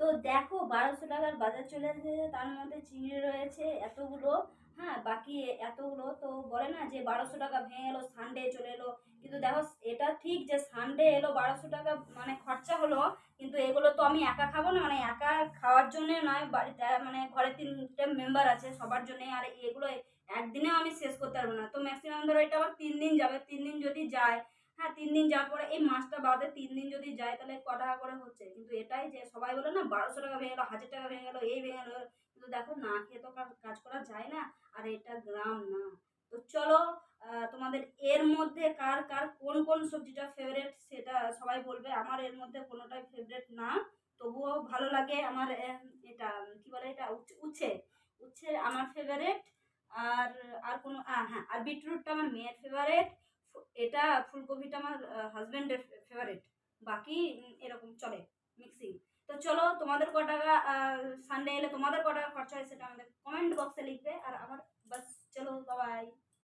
তো দেখো 1200 টাকার বাজার চলে এসেছে, তার মধ্যে চিংড়ি রয়েছে এতগুলো। হ্যাঁ, বাকি এতগুলো তো বলে না যে 1200 টাকা ভেঙে এলো, সানডে চলে এলো। কিন্তু দেখো, এটা ঠিক যে সানডে এলো 1200 টাকা মানে খরচা হলো, কিন্তু এগুলো তো আমি একা খাবো না, মানে একা খাওয়ার জন্য নয়, বাড়িতে মানে ঘরে 3টে মেম্বার আছে, সবার জন্য। আর এগুলো একদিনেও আমি শেষ করতে পারবো না। তো ম্যাক্সিমাম ধরো এটা আবার 3 দিন যাবে, 3 দিন যদি যায়, হ্যাঁ 3 দিন যাওয়ার পরে এই মাসটা বাদে 3 দিন যদি যায়, তাহলে ক টাকা করে হচ্ছে। কিন্তু এটাই যে সবাই বলে না 1200 টাকা ভেঙে গেলো, 1000 টাকা ভেঙে গেলো, এই ভেঙে গেলো। কিন্তু দেখো, না খেয়ে তো কাজ করা যায় না। আর এটা গ্রাম না। তো চলো, তোমাদের এর মধ্যে কার কার কোন কোন সবজিটা ফেভারেট সেটা সবাই বলবে। আমার এর মধ্যে কোনোটাই ফেভারেট না, তবুও ভালো লাগে আমার। এটা কি বলে, এটা উচ্ছে। উচ্ছে আমার ফেভারেট। আর আর কোনো হ্যাঁ, আর বিটরুটটা আমার মেয়ের ফেভারেট। এটা ফুলকপিটা আমার হাজবেন্ডের ফেভারিট। বাকি এরকম চলে, মিক্সিং। তো চলো, তোমাদের ক টাকা সানডে এলে তোমাদের ক টাকা খরচা হয় সেটা আমাদের কমেন্ট বক্সে লিখবে। আর আমার